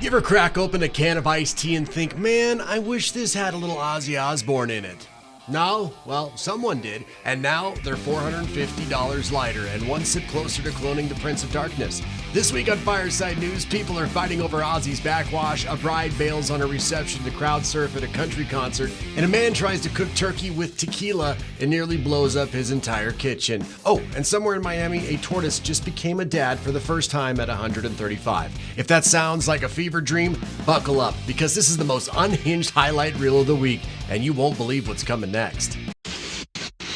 You ever crack open a can of iced tea and think, man, I wish this had a little Ozzy Osborne in it? No? Well, someone did, and now they're $450 lighter and one sip closer to cloning the Prince of Darkness. This week on Fireside News, people are fighting over Ozzy's backwash, a bride bails on a reception to crowd surf at a country concert, and a man tries to cook turkey with tequila and nearly blows up his entire kitchen. Oh, and somewhere in Miami, a tortoise just became a dad for the first time at 135. If that sounds like a fever dream, buckle up, because this is the most unhinged highlight reel of the week, and you won't believe what's coming next.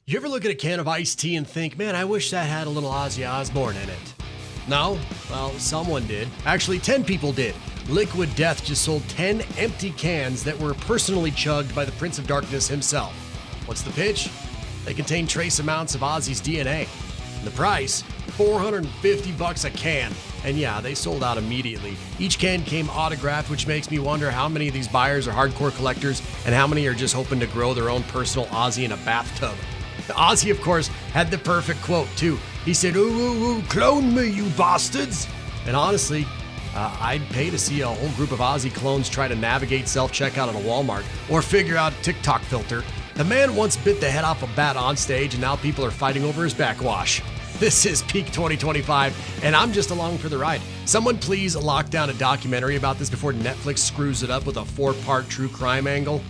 You ever look at a can of iced tea and think, man, I wish that had a little Ozzy Osborne in it? No? Well, someone did. Actually, 10 people did. Liquid Death just sold 10 empty cans that were personally chugged by the Prince of Darkness himself. What's the pitch? They contain trace amounts of Ozzy's DNA. And the price? $450 a can. And yeah, they sold out immediately. Each can came autographed, which makes me wonder how many of these buyers are hardcore collectors and how many are just hoping to grow their own personal Ozzy in a bathtub. Ozzy, of course, had the perfect quote, too. He said, ooh, clone me, you bastards. And honestly, I'd pay to see a whole group of Ozzy clones try to navigate self-checkout at a Walmart or figure out a TikTok filter. The man once bit the head off a bat on stage, and now people are fighting over his backwash. This is peak 2025, and I'm just along for the ride. Someone please lock down a documentary about this before Netflix screws it up with a 4-part true crime angle.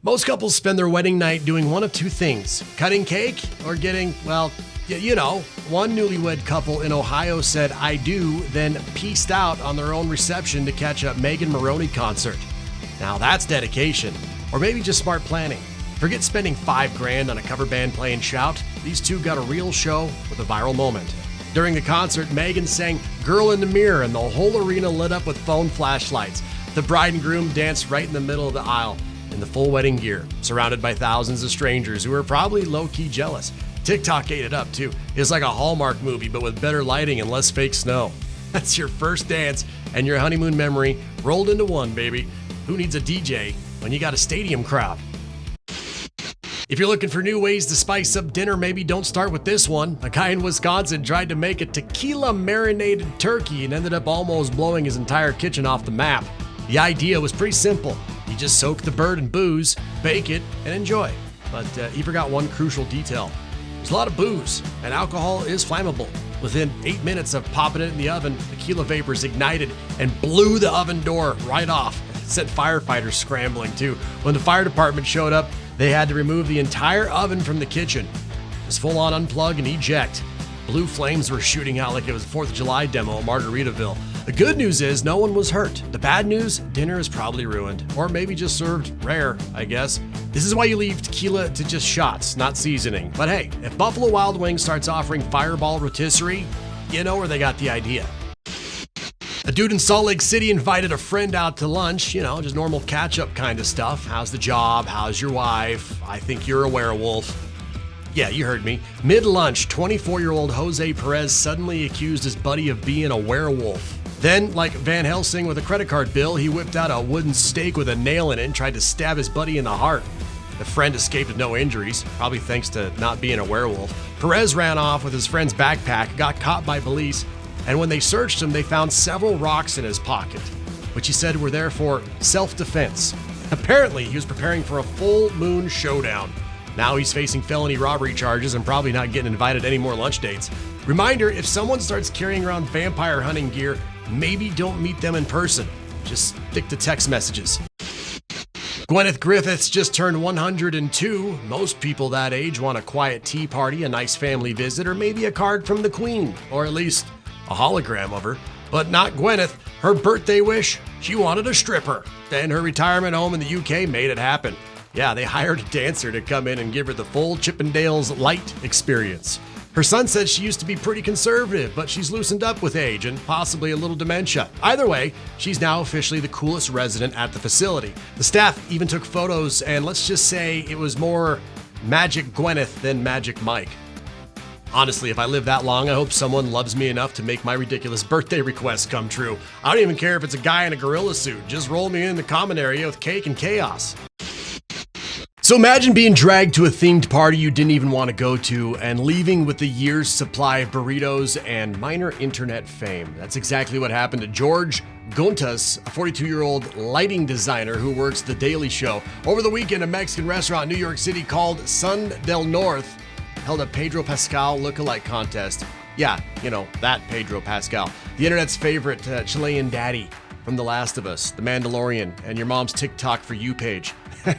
Most couples spend their wedding night doing one of two things: cutting cake or getting, well, you know. One newlywed couple in Ohio said "I do," then peaced out on their own reception to catch a Megan Maroney concert. Now that's dedication, or maybe just smart planning. Forget spending $5,000 on a cover band playing Shout. These two got a real show with a viral moment. During the concert, Megan sang "Girl in the Mirror," and the whole arena lit up with phone flashlights. The bride and groom danced right in the middle of the aisle in the full wedding gear, surrounded by thousands of strangers who were probably low-key jealous. TikTok ate it up, too. It's like a Hallmark movie, but with better lighting and less fake snow. That's your first dance and your honeymoon memory rolled into one, baby. Who needs a DJ when you got a stadium crowd? If you're looking for new ways to spice up dinner, maybe don't start with this one. A guy in Wisconsin tried to make a tequila marinated turkey and ended up almost blowing his entire kitchen off the map. The idea was pretty simple. You just soak the bird in booze, bake it, and enjoy. But he forgot one crucial detail. There's a lot of booze, and alcohol is flammable. Within 8 minutes of popping it in the oven, tequila vapors ignited and blew the oven door right off. It sent firefighters scrambling too. When the fire department showed up, they had to remove the entire oven from the kitchen. It was full on unplug and eject. Blue flames were shooting out like it was a 4th of July demo at Margaritaville. The good news is no one was hurt. The bad news, dinner is probably ruined. Or maybe just served rare, I guess. This is why you leave tequila to just shots, not seasoning. But hey, if Buffalo Wild Wings starts offering Fireball rotisserie, you know where they got the idea. A dude in Salt Lake City invited a friend out to lunch, just normal catch-up kind of stuff. How's the job? How's your wife? I think you're a werewolf. Yeah, you heard me. Mid-lunch, 24-year-old Jose Perez suddenly accused his buddy of being a werewolf. Then, like Van Helsing with a credit card bill, he whipped out a wooden stake with a nail in it and tried to stab his buddy in the heart. The friend escaped with no injuries, probably thanks to not being a werewolf. Perez ran off with his friend's backpack, got caught by police, and when they searched him, they found several rocks in his pocket, which he said were there for self-defense. Apparently, he was preparing for a full moon showdown. Now he's facing felony robbery charges and probably not getting invited to any more lunch dates. Reminder, if someone starts carrying around vampire hunting gear, maybe don't meet them in person. Just stick to text messages. Gwyneth Griffiths just turned 102. Most people that age want a quiet tea party, a nice family visit, or maybe a card from the Queen, or at least a hologram of her. But not Gwyneth. Her birthday wish? She wanted a stripper. And her retirement home in the UK made it happen. Yeah, they hired a dancer to come in and give her the full Chippendales Light experience. Her son said she used to be pretty conservative, but she's loosened up with age and possibly a little dementia. Either way, she's now officially the coolest resident at the facility. The staff even took photos, and let's just say it was more Magic Gwyneth than Magic Mike. Honestly, if I live that long, I hope someone loves me enough to make my ridiculous birthday requests come true. I don't even care if it's a guy in a gorilla suit. Just roll me in the common area with cake and chaos. So imagine being dragged to a themed party you didn't even want to go to and leaving with a year's supply of burritos and minor internet fame. That's exactly what happened to George Gontas, a 42-year-old lighting designer who works The Daily Show. Over the weekend, a Mexican restaurant in New York City called Sun del North held a Pedro Pascal lookalike contest. Yeah, you know, that Pedro Pascal. The internet's favorite Chilean daddy from The Last of Us, The Mandalorian, and your mom's TikTok For You page.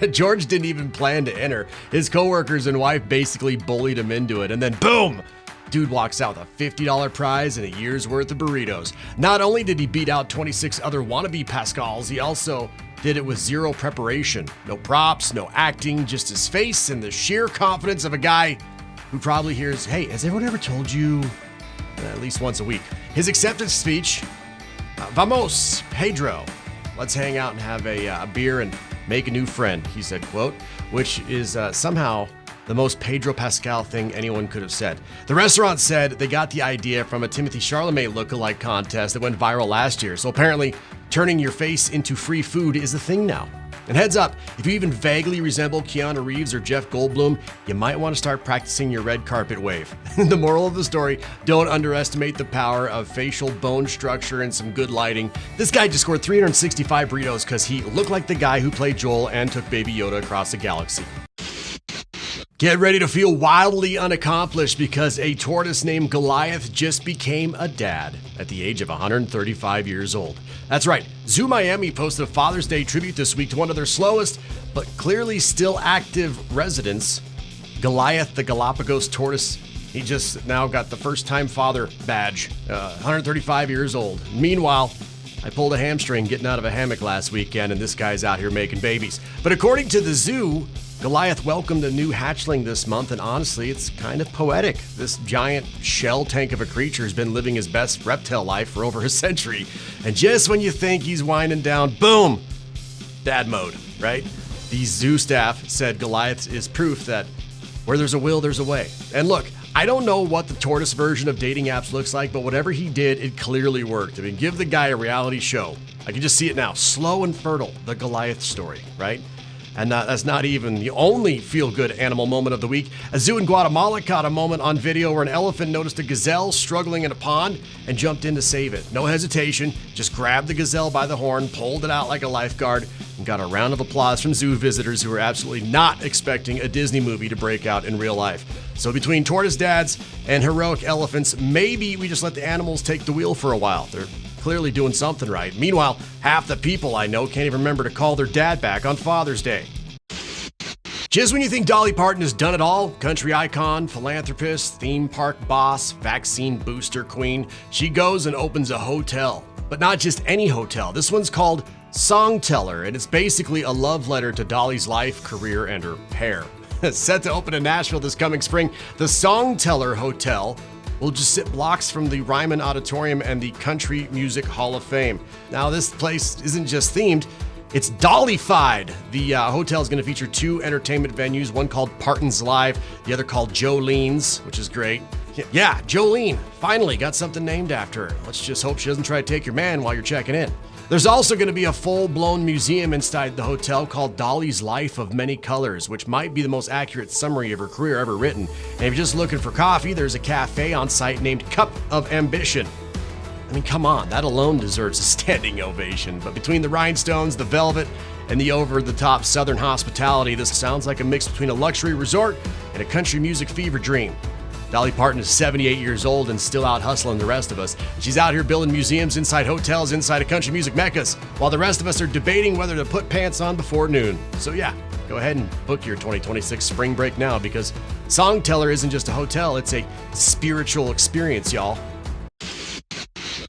George didn't even plan to enter. His coworkers and wife basically bullied him into it, and then boom! Dude walks out with a $50 prize and a year's worth of burritos. Not only did he beat out 26 other wannabe Pascals, he also did it with zero preparation. No props, no acting, just his face and the sheer confidence of a guy who probably hears, "Hey, has everyone ever told you?" At least once a week. His acceptance speech, "Vamos, Pedro. Let's hang out and have a beer and make a new friend," he said, quote, which is somehow the most Pedro Pascal thing anyone could have said. The restaurant said they got the idea from a Timothée Chalamet lookalike contest that went viral last year. So apparently, turning your face into free food is a thing now. And heads up, if you even vaguely resemble Keanu Reeves or Jeff Goldblum, you might want to start practicing your red carpet wave. The moral of the story, don't underestimate the power of facial bone structure and some good lighting. This guy just scored 365 burritos because he looked like the guy who played Joel and took Baby Yoda across the galaxy. Get ready to feel wildly unaccomplished because a tortoise named Goliath just became a dad at the age of 135 years old. That's right, Zoo Miami posted a Father's Day tribute this week to one of their slowest, but clearly still active residents, Goliath the Galapagos tortoise. He just now got the first-time father badge, 135 years old. Meanwhile, I pulled a hamstring getting out of a hammock last weekend, and this guy's out here making babies. But according to the zoo, Goliath welcomed a new hatchling this month, and honestly, it's kind of poetic. This giant shell tank of a creature has been living his best reptile life for over a century. And just when you think he's winding down, boom, dad mode, right? The zoo staff said Goliath is proof that where there's a will, there's a way. And look, I don't know what the tortoise version of dating apps looks like, but whatever he did, it clearly worked. I mean, give the guy a reality show. I can just see it now. Slow and fertile, the Goliath story, right? And that's not even the only feel-good animal moment of the week. A zoo in Guatemala caught a moment on video where an elephant noticed a gazelle struggling in a pond and jumped in to save it. No hesitation, just grabbed the gazelle by the horn, pulled it out like a lifeguard, and got a round of applause from zoo visitors who were absolutely not expecting a Disney movie to break out in real life. So between tortoise dads and heroic elephants, maybe we just let the animals take the wheel for a while. They're clearly doing something right. Meanwhile, half the people I know can't even remember to call their dad back on Father's Day. Just when you think Dolly Parton has done it all, country icon, philanthropist, theme park boss, vaccine booster queen, she goes and opens a hotel. But not just any hotel. This one's called Song Teller, and it's basically a love letter to Dolly's life, career, and her hair. Set to open in Nashville this coming spring, the Song Teller Hotel will just sit blocks from the Ryman Auditorium and the Country Music Hall of Fame. Now, this place isn't just themed, it's Dollyfied. The hotel is going to feature two entertainment venues, one called Parton's Live, the other called Jolene's, which is great. Yeah, Jolene, finally got something named after her. Let's just hope she doesn't try to take your man while you're checking in. There's also going to be a full-blown museum inside the hotel called Dolly's Life of Many Colors, which might be the most accurate summary of her career ever written. And if you're just looking for coffee, there's a cafe on site named Cup of Ambition. I mean, come on, that alone deserves a standing ovation. But between the rhinestones, the velvet, and the over-the-top Southern hospitality, this sounds like a mix between a luxury resort and a country music fever dream. Dolly Parton is 78 years old and still out hustling the rest of us. She's out here building museums inside hotels, inside of country music meccas, while the rest of us are debating whether to put pants on before noon. So yeah, go ahead and book your 2026 spring break now, because Song Teller isn't just a hotel, it's a spiritual experience, y'all.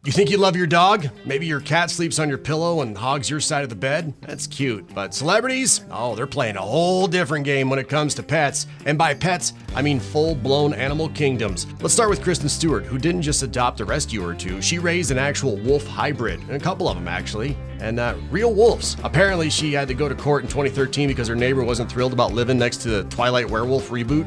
You think you love your dog? Maybe your cat sleeps on your pillow and hogs your side of the bed? That's cute. But celebrities? Oh, they're playing a whole different game when it comes to pets. And by pets, I mean full-blown animal kingdoms. Let's start with Kristen Stewart, who didn't just adopt a rescue or two. She raised an actual wolf hybrid, and a couple of them actually, and real wolves. Apparently, she had to go to court in 2013 because her neighbor wasn't thrilled about living next to the Twilight Werewolf reboot.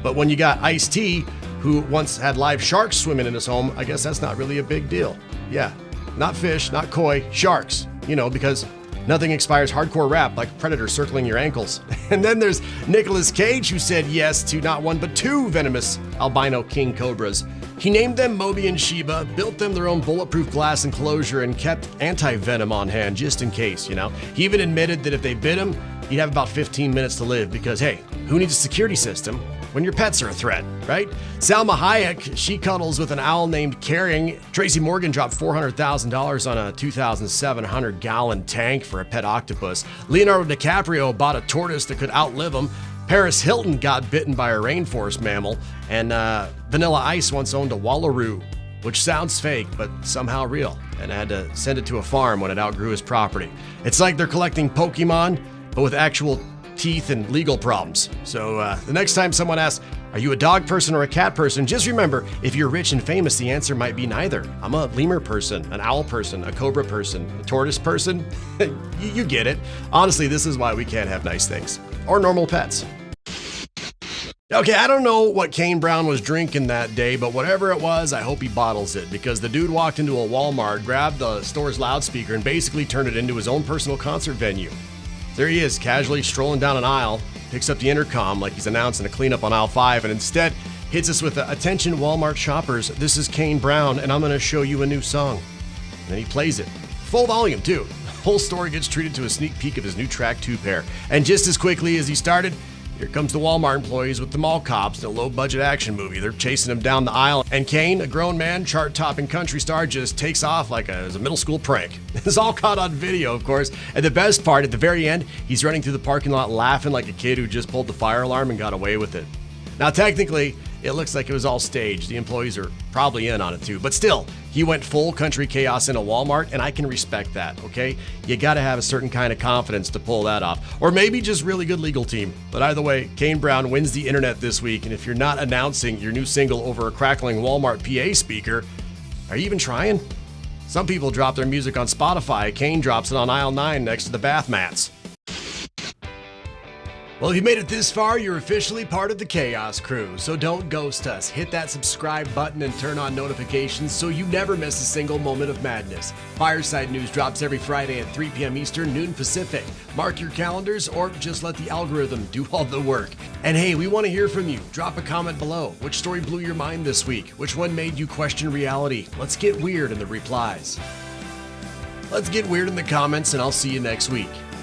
But when you got Ice-T, who once had live sharks swimming in his home, I guess that's not really a big deal. Yeah, not fish, not koi, sharks. You know, because Nothing inspires hardcore rap like Predator circling your ankles. And then there's Nicolas Cage, who said yes to not one but two venomous albino king cobras. He named them Moby and Sheba, built them their own bulletproof glass enclosure, and kept anti-venom on hand just in case, you know? He even admitted that if they bit him, he'd have about 15 minutes to live because, hey, who needs a security system when your pets are a threat, right? Salma Hayek, she cuddles with an owl named Caring. Tracy Morgan dropped $400,000 on a 2,700-gallon tank for a pet octopus. Leonardo DiCaprio bought a tortoise that could outlive him. Paris Hilton got bitten by a rainforest mammal. And Vanilla Ice once owned a wallaroo, which sounds fake, but somehow real, and had to send it to a farm when it outgrew his property. It's like they're collecting Pokemon, but with actual teeth and legal problems. So the next time someone asks, are you a dog person or a cat person? Just remember, if you're rich and famous, the answer might be neither. I'm a lemur person, an owl person, a cobra person, a tortoise person. You get it. Honestly, this is why we can't have nice things or normal pets. Okay, I don't know what Kane Brown was drinking that day, but whatever it was, I hope he bottles it, because the dude walked into a Walmart, grabbed the store's loudspeaker, and basically turned it into his own personal concert venue. There he is, casually strolling down an aisle, picks up the intercom like he's announcing a cleanup on aisle 5, and instead hits us with attention Walmart shoppers, this is Kane Brown, and I'm going to show you a new song. And then he plays it. Full volume, too. The whole store gets treated to a sneak peek of his new track 2 pair. And just as quickly as he started, here comes the Walmart employees with the mall cops in a low-budget action movie. They're chasing him down the aisle, and Kane, a grown man, chart-topping country star, just takes off like a middle school prank. It's all caught on video, of course. And the best part, at the very end, he's running through the parking lot laughing like a kid who just pulled the fire alarm and got away with it. Now, technically, it looks like it was all staged. The employees are probably in on it too. But still, he went full country chaos in a Walmart, and I can respect that, okay? You gotta have a certain kind of confidence to pull that off. Or maybe just really good legal team. But either way, Kane Brown wins the internet this week, and if you're not announcing your new single over a crackling Walmart PA speaker, are you even trying? Some people drop their music on Spotify. Kane drops it on aisle 9 next to the bath mats. Well, if you made it this far, you're officially part of the Chaos Crew, so don't ghost us. Hit that subscribe button and turn on notifications so you never miss a single moment of madness. Fireside News drops every Friday at 3 p.m. Eastern, noon Pacific. Mark your calendars or just let the algorithm do all the work. And hey, we want to hear from you. Drop a comment below. Which story blew your mind this week? Which one made you question reality? Let's get weird in the replies. Let's get weird in the comments, and I'll see you next week.